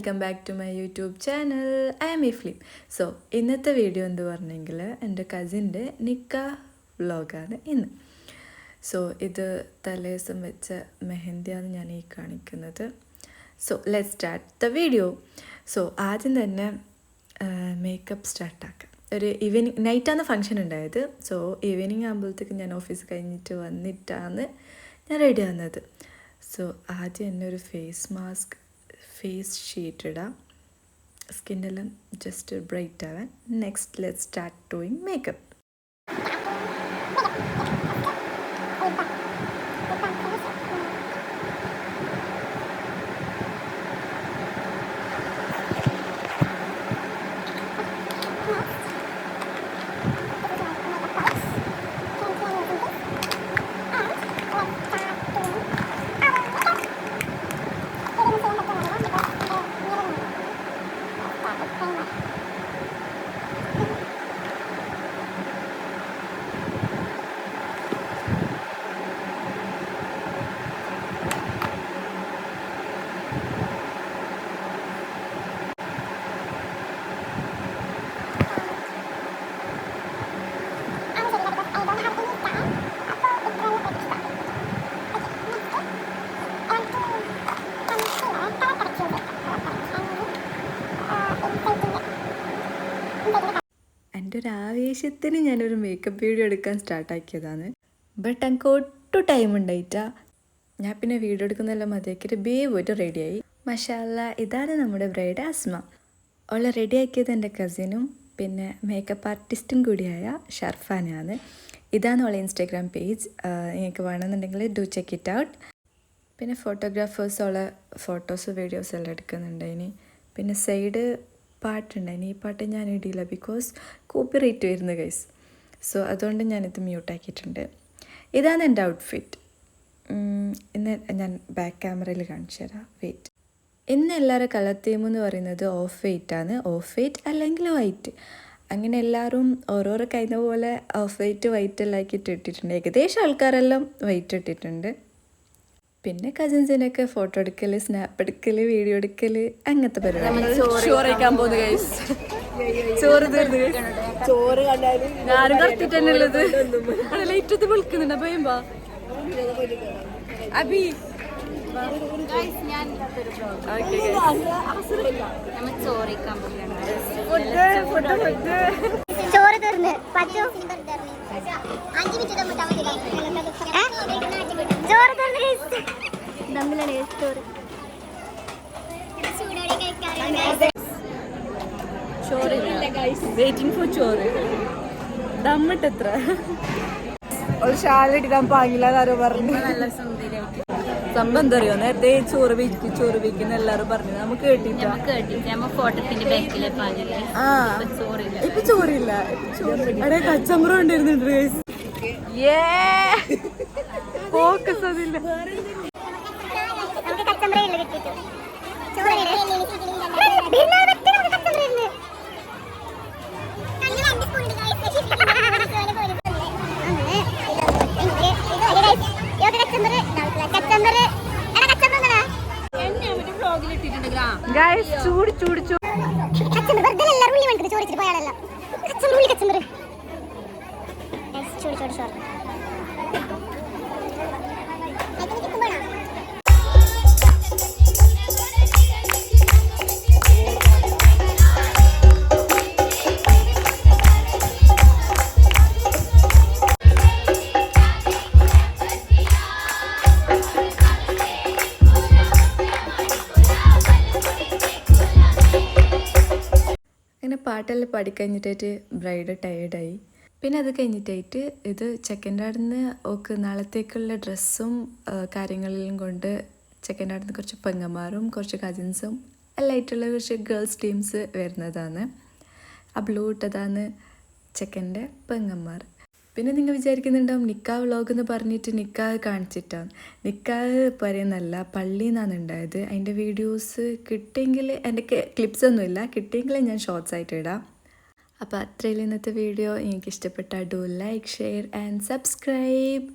Welcome back to my YouTube channel. I am ഇഫ്ലിം. So ഇന്നത്തെ video എന്ത് പറഞ്ഞെങ്കിൽ എൻ്റെ കസിൻ്റെ നിക്കാ വ്ളോഗാണ് ഇന്ന്. സോ ഇത് തലേദിവസം വെച്ച മെഹന്തിയാണ് ഞാൻ ഈ കാണിക്കുന്നത്. So let start the video. So ആദ്യം തന്നെ മേക്കപ്പ് സ്റ്റാർട്ടാക്കാം. ഒരു ഈവനിങ് നൈറ്റാണ് ഫങ്ഷൻ ഉണ്ടായത്. സോ ഈവനിങ് ആകുമ്പോഴത്തേക്ക് ഞാൻ ഓഫീസ് കഴിഞ്ഞിട്ട് വന്നിട്ടാണ് ഞാൻ റെഡി ആവുന്നത്. സോ ആദ്യം തന്നെ ഒരു ഫേസ് ഷീറ്റ് ഇടാം, സ്കിന്നെല്ലാം ജസ്റ്റ് ബ്രൈറ്റ് ആവാൻ. Next let start doing makeup. എൻ്റെ ഒരു ആവേശത്തിന് ഞാനൊരു മേക്കപ്പ് വീഡിയോ എടുക്കാൻ സ്റ്റാർട്ടാക്കിയതാണ്. ബട്ട് എനിക്ക് ഒട്ടും ടൈം ഉണ്ടായിട്ടാ. ഞാൻ പിന്നെ വീഡിയോ എടുക്കുന്നതെല്ലാം മതിയാക്കിയിട്ട് പോയിട്ട് റെഡിയായി. മാഷാഅല്ലാ, ഇതാണ് നമ്മുടെ ബ്രൈഡ് അസ്മ. അവളെ റെഡിയാക്കിയത് എൻ്റെ കസിനും പിന്നെ മേക്കപ്പ് ആർട്ടിസ്റ്റും കൂടിയായ ഷർഫാനാണ്. ഇതാണ് അവളെ ഇൻസ്റ്റാഗ്രാം പേജ്. നിങ്ങൾക്ക് വേണമെന്നുണ്ടെങ്കിൽ ഡു ചെക്ക് ഇറ്റ് ഔട്ട്. പിന്നെ ഫോട്ടോഗ്രാഫേഴ്സ് അവളെ ഫോട്ടോസ് വീഡിയോസ് എല്ലാം എടുക്കുന്നുണ്ട്. ഇനി പിന്നെ സൈഡ് പാട്ടുണ്ടായിന്. ഈ പാട്ട് ഞാൻ ഇടിയില്ല, ബിക്കോസ് കോപ്പിറൈറ്റ് വരുന്നു ഗൈസ്. സോ അതുകൊണ്ട് ഞാനിത് മ്യൂട്ടാക്കിയിട്ടുണ്ട്. ഇതാണ് എൻ്റെ ഔട്ട്ഫിറ്റ്. ഇന്ന് ഞാൻ ബാക്ക് ക്യാമറയിൽ കാണിച്ചു തരാം. വെയിറ്റ്. ഇന്ന് എല്ലാവരും കളർ തീം എന്ന് പറയുന്നത് ഓഫ് വൈറ്റാണ്. ഓഫ് വൈറ്റ് അല്ലെങ്കിൽ വൈറ്റ്, അങ്ങനെ എല്ലാവരും ഓരോരോ കഴിഞ്ഞ പോലെ ഓഫ് വൈറ്റ് വൈറ്റ് എല്ലാം ആക്കിയിട്ട് ഇട്ടിട്ടുണ്ട്. ഏകദേശം ആൾക്കാരെല്ലാം വൈറ്റ് ഇട്ടിട്ടുണ്ട്. പിന്നെ കസിൻസിനൊക്കെ ഫോട്ടോ എടുക്കൽ, സ്നാപ്പ് എടുക്കൽ, വീഡിയോ എടുക്കൽ, അങ്ങനത്തെ പരിപാടി. ചോറ് കഴിക്കാൻ പോകുന്നു ഗൈസ്. ചോറ് ഞാനും കറത്തിട്ടുള്ളത് ലൈറ്റ് വിളിക്കുന്നുണ്ട്. ഭയമ്പാ അബി ചോറ് തീർന്ന് വെയിറ്റിംഗ് ഫോർ ചോറ്. ദമ്മിട്ടെത്ര ഒരു ഷാലിടാൻ പാങ്ങില്ലാതാരോ പറഞ്ഞു. നല്ല സംഭവം എന്താ അറിയോ, നേരത്തെ ചോറ് വയ്ക്കുന്ന എല്ലാരും പറഞ്ഞു. നമുക്ക് കേട്ടിട്ട് ഇപ്പൊ ചോറില്ല. അവിടെ കച്ചമ്പറം ഉണ്ടായിരുന്നുണ്ട് ഗൈസ്. ഫോക്കസ് അതില്ല. ചൂട് ചൂട് ചൂട് പാട്ടെല്ലാം പാടിക്കഴിഞ്ഞിട്ടായിട്ട് ബ്രൈഡ് ടയേർഡായി. പിന്നെ അത് കഴിഞ്ഞിട്ടായിട്ട് ഇത് ചെക്കൻ്റെ അവിടെ നിന്ന് ഓക്ക് നാളത്തേക്കുള്ള ഡ്രസ്സും കാര്യങ്ങളെല്ലാം കൊണ്ട് ചെക്കൻ്റെ അവിടെ നിന്ന് കുറച്ച് പെങ്ങന്മാരും കുറച്ച് കസിൻസും എല്ലാം ആയിട്ടുള്ള കുറച്ച് ഗേൾസ് ടീംസ് വരുന്നതാണ്. ആ ബ്ലൂ ഇട്ടതാണ് ചെക്കൻ്റെ പെങ്ങന്മാർ. പിന്നെ നിങ്ങൾ വിചാരിക്കുന്നുണ്ടാവും നിക്കാഹ് വ്ളോഗ് എന്ന് പറഞ്ഞിട്ട് നിക്കാഹ് കാണിച്ചിട്ടാണ്. നിക്കാഹ് പറയുന്നല്ല, പള്ളിയിൽ നിന്നാണ് ഉണ്ടായത്. അതിൻ്റെ വീഡിയോസ് കിട്ടിയെങ്കിൽ, എൻ്റെ ക്ലിപ്സ് ഒന്നുമില്ല, കിട്ടിയെങ്കിൽ ഞാൻ ഷോർട്സ് ആയിട്ട് ഇടാം. അപ്പോൾ അത്രയും ഇന്നത്തെ വീഡിയോ. എനിക്ക് ഇഷ്ടപ്പെട്ടാൽ do like, share and subscribe.